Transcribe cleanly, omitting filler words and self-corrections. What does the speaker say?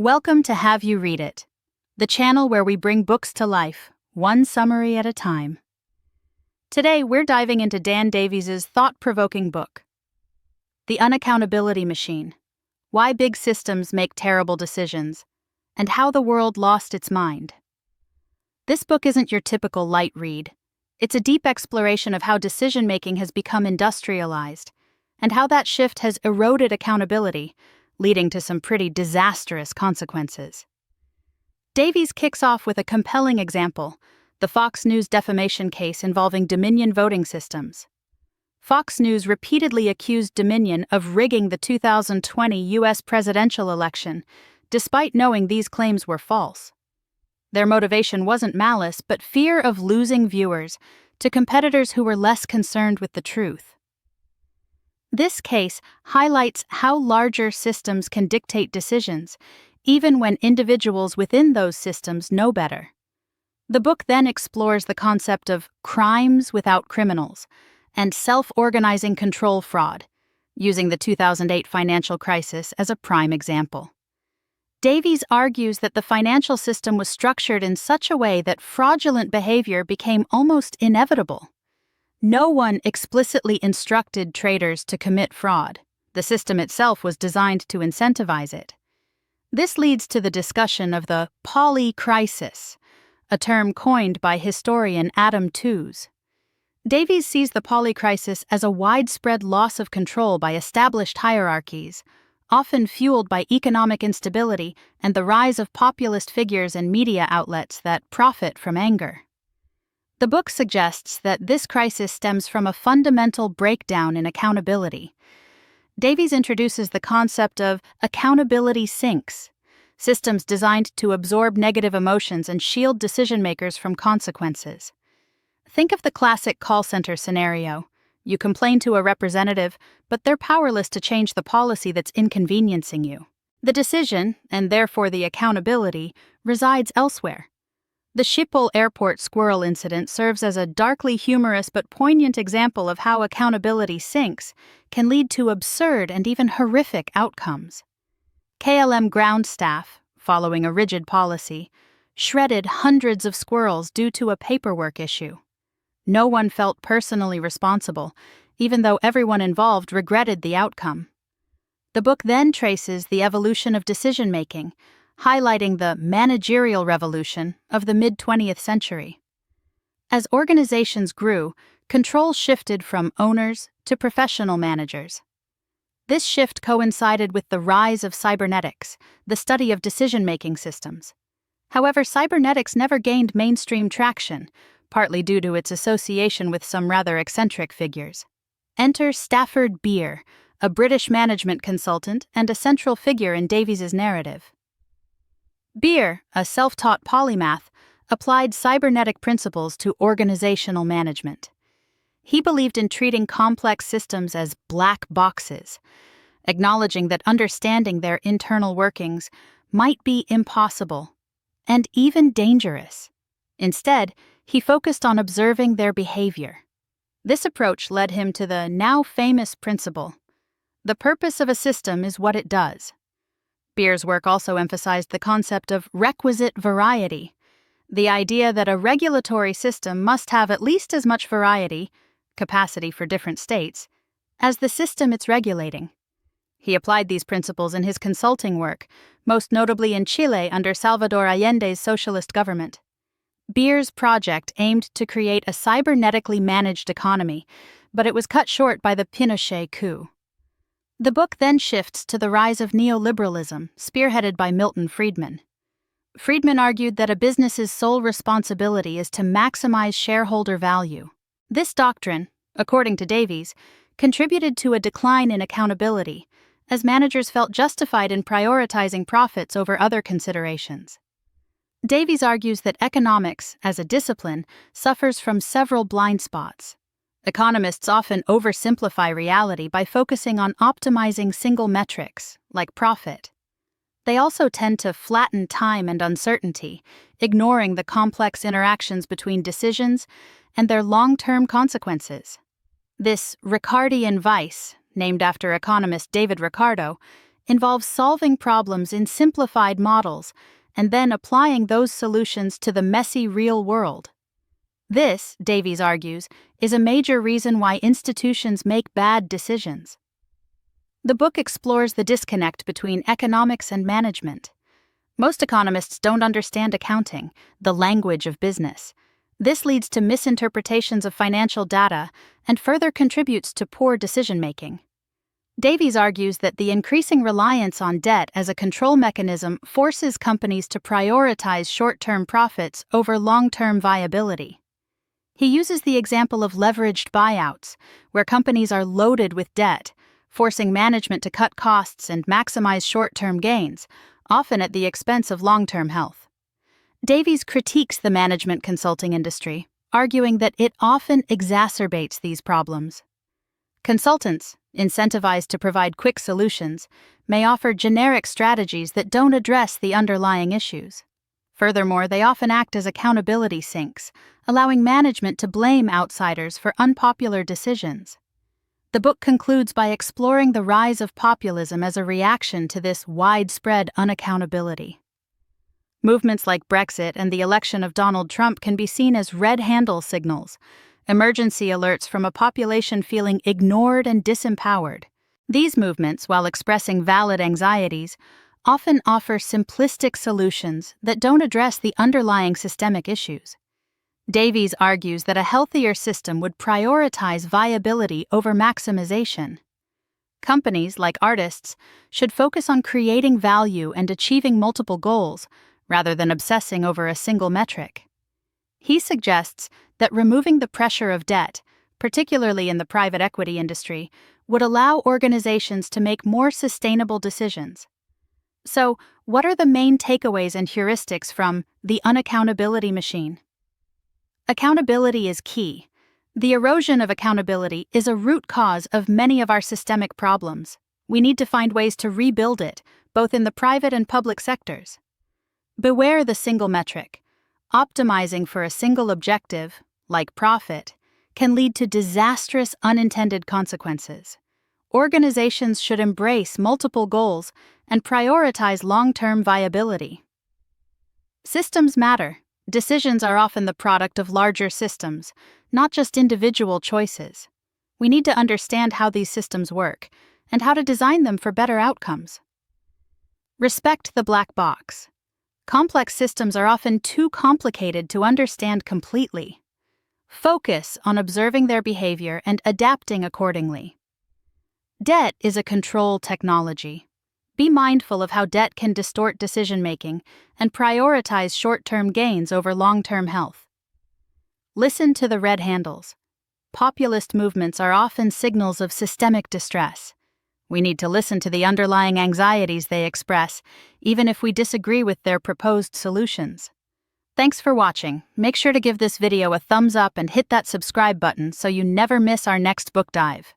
Welcome to Have You Read It, the channel where we bring books to life, one summary at a time. Today, we're diving into Dan Davies' thought-provoking book, The Unaccountability Machine: Why Big Systems Make Terrible Decisions, and How the World Lost Its Mind. This book isn't your typical light read. It's a deep exploration of how decision-making has become industrialized, and how that shift has eroded accountability, leading to some pretty disastrous consequences. Davies kicks off with a compelling example, the Fox News defamation case involving Dominion voting systems. Fox News repeatedly accused Dominion of rigging the 2020 U.S. presidential election, despite knowing these claims were false. Their motivation wasn't malice, but fear of losing viewers to competitors who were less concerned with the truth. This case highlights how larger systems can dictate decisions, even when individuals within those systems know better. The book then explores the concept of crimes without criminals and self-organizing control fraud, using the 2008 financial crisis as a prime example. Davies argues that the financial system was structured in such a way that fraudulent behavior became almost inevitable. No one explicitly instructed traders to commit fraud. The system itself was designed to incentivize it. This leads to the discussion of the crisis, a term coined by historian Adam Tooze. Davies sees the crisis as a widespread loss of control by established hierarchies, often fueled by economic instability and the rise of populist figures and media outlets that profit from anger. The book suggests that this crisis stems from a fundamental breakdown in accountability. Davies introduces the concept of accountability sinks, systems designed to absorb negative emotions and shield decision-makers from consequences. Think of the classic call center scenario. You complain to a representative, but they're powerless to change the policy that's inconveniencing you. The decision, and therefore the accountability, resides elsewhere. The Schiphol Airport squirrel incident serves as a darkly humorous but poignant example of how accountability sinks can lead to absurd and even horrific outcomes. KLM ground staff, following a rigid policy, shredded hundreds of squirrels due to a paperwork issue. No one felt personally responsible, even though everyone involved regretted the outcome. The book then traces the evolution of decision-making, highlighting the managerial revolution of the mid-20th century. As organizations grew, control shifted from owners to professional managers. This shift coincided with the rise of cybernetics, the study of decision-making systems. However, cybernetics never gained mainstream traction, partly due to its association with some rather eccentric figures. Enter Stafford Beer, a British management consultant and a central figure in Davies' narrative. Beer, a self-taught polymath, applied cybernetic principles to organizational management. He believed in treating complex systems as black boxes, acknowledging that understanding their internal workings might be impossible and even dangerous. Instead, he focused on observing their behavior. This approach led him to the now famous principle: the purpose of a system is what it does. Beer's work also emphasized the concept of requisite variety, the idea that a regulatory system must have at least as much variety, capacity for different states, as the system it's regulating. He applied these principles in his consulting work, most notably in Chile under Salvador Allende's socialist government. Beer's project aimed to create a cybernetically managed economy, but it was cut short by the Pinochet coup. The book then shifts to the rise of neoliberalism, spearheaded by Milton Friedman. Friedman argued that a business's sole responsibility is to maximize shareholder value. This doctrine, according to Davies, contributed to a decline in accountability, as managers felt justified in prioritizing profits over other considerations. Davies argues that economics, as a discipline, suffers from several blind spots. Economists often oversimplify reality by focusing on optimizing single metrics, like profit. They also tend to flatten time and uncertainty, ignoring the complex interactions between decisions and their long-term consequences. This Ricardian vice, named after economist David Ricardo, involves solving problems in simplified models and then applying those solutions to the messy real world. This, Davies argues, is a major reason why institutions make bad decisions. The book explores the disconnect between economics and management. Most economists don't understand accounting, the language of business. This leads to misinterpretations of financial data and further contributes to poor decision-making. Davies argues that the increasing reliance on debt as a control mechanism forces companies to prioritize short-term profits over long-term viability. He uses the example of leveraged buyouts, where companies are loaded with debt, forcing management to cut costs and maximize short-term gains, often at the expense of long-term health. Davies critiques the management consulting industry, arguing that it often exacerbates these problems. Consultants, incentivized to provide quick solutions, may offer generic strategies that don't address the underlying issues. Furthermore, they often act as accountability sinks, allowing management to blame outsiders for unpopular decisions. The book concludes by exploring the rise of populism as a reaction to this widespread unaccountability. Movements like Brexit and the election of Donald Trump can be seen as red handle signals, emergency alerts from a population feeling ignored and disempowered. These movements, while expressing valid anxieties, often offer simplistic solutions that don't address the underlying systemic issues. Davies argues that a healthier system would prioritize viability over maximization. Companies, like artists, should focus on creating value and achieving multiple goals, rather than obsessing over a single metric. He suggests that removing the pressure of debt, particularly in the private equity industry, would allow organizations to make more sustainable decisions. So, what are the main takeaways and heuristics from the Unaccountability Machine? Accountability is key. The erosion of accountability is a root cause of many of our systemic problems. We need to find ways to rebuild it, both in the private and public sectors. Beware the single metric. Optimizing for a single objective, like profit, can lead to disastrous unintended consequences. Organizations should embrace multiple goals and prioritize long-term viability. Systems matter. Decisions are often the product of larger systems, not just individual choices. We need to understand how these systems work and how to design them for better outcomes. Respect the black box. Complex systems are often too complicated to understand completely. Focus on observing their behavior and adapting accordingly. Debt is a control technology. Be mindful of how debt can distort decision-making and prioritize short-term gains over long-term health. Listen to the red handles. Populist movements are often signals of systemic distress. We need to listen to the underlying anxieties they express, even if we disagree with their proposed solutions. Thanks for watching. Make sure to give this video a thumbs up and hit that subscribe button so you never miss our next book dive.